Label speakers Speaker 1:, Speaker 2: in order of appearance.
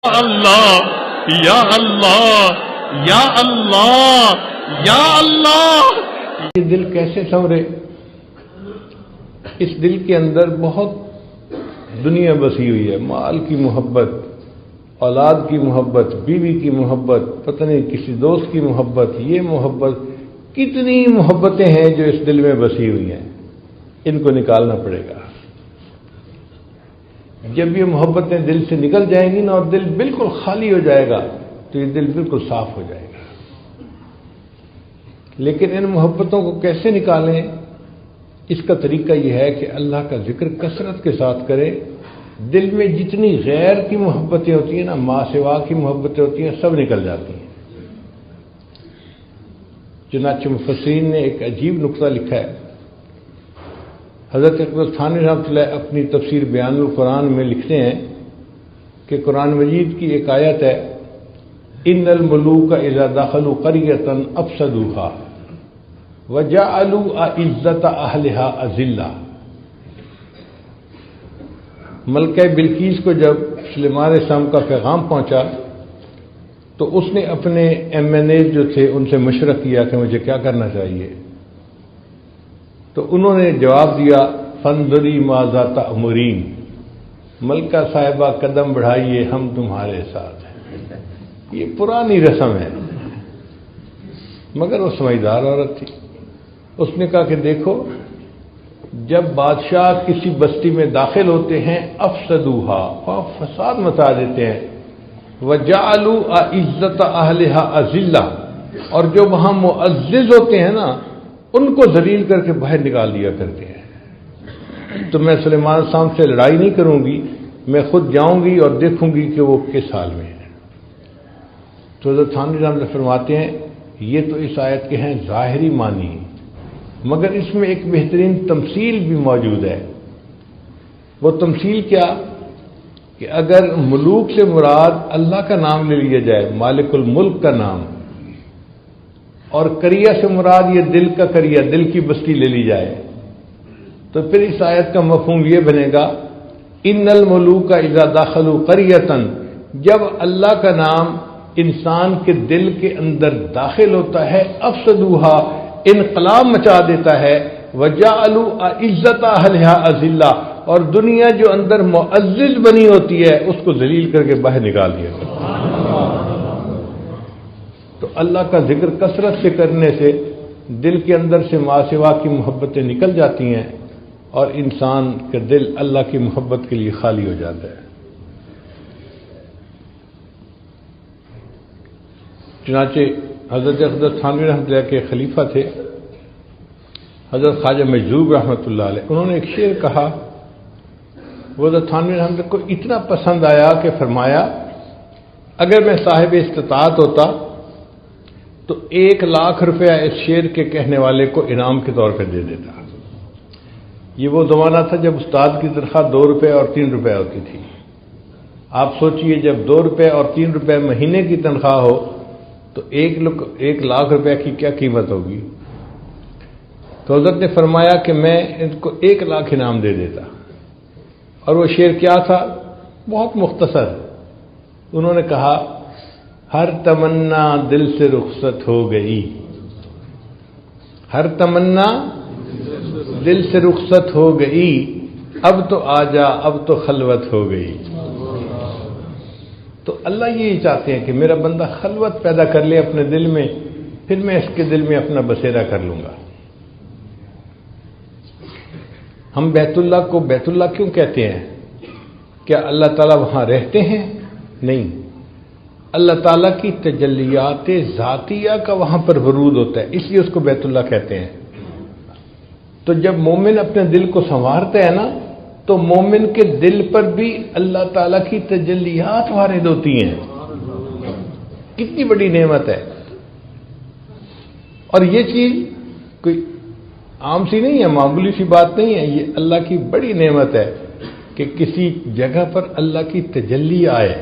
Speaker 1: اللہ یا اللہ یا اللہ یا اللہ۔
Speaker 2: یہ دل کیسے سنورے؟ اس دل کے اندر بہت دنیا بسی ہوئی ہے، مال کی محبت، اولاد کی محبت، بیوی کی محبت، پتہ نہیں کسی دوست کی محبت، یہ محبت، کتنی محبتیں ہیں جو اس دل میں بسی ہوئی ہیں، ان کو نکالنا پڑے گا۔ جب یہ محبتیں دل سے نکل جائیں گی نا اور دل بالکل خالی ہو جائے گا تو یہ دل بالکل صاف ہو جائے گا۔ لیکن ان محبتوں کو کیسے نکالیں؟ اس کا طریقہ یہ ہے کہ اللہ کا ذکر کثرت کے ساتھ کرے۔ دل میں جتنی غیر کی محبتیں ہوتی ہیں نا، ماں سوا کی محبتیں ہوتی ہیں، سب نکل جاتی ہیں۔ چنانچہ مفسرین نے ایک عجیب نقطہ لکھا ہے۔ حضرت اقبال تھانوی رحمۃ اللہ اپنی تفسیر بیان القرآن میں لکھتے ہیں کہ قرآن مجید کی ایک آیت ہے، ان الملوک اذا دخلوا قریۃ افسدوها وجعلوا اعزۃ اہلها اذلہ۔ ملکہ بلقیس کو جب سلیمان السلام کا پیغام پہنچا تو اس نے اپنے MNA جو تھے ان سے مشورہ کیا کہ مجھے کیا کرنا چاہیے، تو انہوں نے جواب دیا، فانظری ماذا تأمرین، ملکہ صاحبہ قدم بڑھائیے، ہم تمہارے ساتھ ہیں۔ یہ پرانی رسم ہے، مگر وہ سمجھدار عورت تھی۔ اس نے کہا کہ دیکھو، جب بادشاہ کسی بستی میں داخل ہوتے ہیں، افسدوہا، وہاں فساد مچا دیتے ہیں، وجعلوا اعزۃ اہلہا اذلہ، اور جو وہاں معزز ہوتے ہیں نا ان کو ذلیل کر کے باہر نکال دیا کرتے ہیں۔ تو میں سلیمان السلام سے لڑائی نہیں کروں گی، میں خود جاؤں گی اور دیکھوں گی کہ وہ کس حال میں ہے۔ تو حضرت تھانوی رحمۃ اللہ فرماتے ہیں یہ تو اس آیت کے ہیں ظاہری معنی، مگر اس میں ایک بہترین تمثیل بھی موجود ہے۔ وہ تمثیل کیا کہ اگر ملوک سے مراد اللہ کا نام لے لیا جائے، مالک الملک کا نام، اور قریہ سے مراد یہ دل کا قریہ، دل کی بستی لے لی جائے، تو پھر اس آیت کا مفہوم یہ بنے گا، ان الملوک اذا دخلوا قریۃ، جب اللہ کا نام انسان کے دل کے اندر داخل ہوتا ہے، افسدوہا، انقلاب مچا دیتا ہے، وجعلوا اعزۃ اہلہا اذلہ، اور دنیا جو اندر معزز بنی ہوتی ہے اس کو ذلیل کر کے باہر نکال دیا جاتا ہے۔ تو اللہ کا ذکر کثرت سے کرنے سے دل کے اندر سے ما سوا کی محبتیں نکل جاتی ہیں اور انسان کا دل اللہ کی محبت کے لیے خالی ہو جاتا ہے۔ چنانچہ حضرت اقدس تھانوی رحمۃ اللہ کے خلیفہ تھے حضرت خواجہ مجذوب رحمۃ اللہ علیہ، انہوں نے ایک شعر کہا، وہ حضرت تھانوی رحمۃ اللہ کو اتنا پسند آیا کہ فرمایا، اگر میں صاحب استطاعت ہوتا تو 1,00,000 روپیہ اس شعر کے کہنے والے کو انعام کے طور پہ دے دیتا۔ یہ وہ زمانہ تھا جب استاد کی تنخواہ 2 روپے اور 3 روپے ہوتی تھی۔ آپ سوچئے جب 2 روپے اور 3 روپے مہینے کی تنخواہ ہو تو 1,00,000 روپے کی کیا قیمت ہوگی۔ تو حضرت نے فرمایا کہ میں ان کو 1,00,000 انعام دے دیتا۔ اور وہ شعر کیا تھا؟ بہت مختصر، انہوں نے کہا، ہر تمنا دل سے رخصت ہو گئی، ہر تمنا دل سے رخصت ہو گئی، اب تو آجا، اب تو خلوت ہو گئی۔ تو اللہ یہی چاہتے ہیں کہ میرا بندہ خلوت پیدا کر لے اپنے دل میں، پھر میں اس کے دل میں اپنا بسیرا کر لوں گا۔ ہم بیت اللہ کو بیت اللہ کیوں کہتے ہیں؟ کیا اللہ تعالیٰ وہاں رہتے ہیں؟ نہیں، اللہ تعالیٰ کی تجلیات ذاتیہ کا وہاں پر ورود ہوتا ہے، اس لیے اس کو بیت اللہ کہتے ہیں۔ تو جب مومن اپنے دل کو سنوارتا ہے نا تو مومن کے دل پر بھی اللہ تعالیٰ کی تجلیات وارد ہوتی ہیں۔ کتنی بڑی نعمت ہے، اور یہ چیز کوئی عام سی نہیں ہے، معمولی سی بات نہیں ہے، یہ اللہ کی بڑی نعمت ہے کہ کسی جگہ پر اللہ کی تجلی آئے۔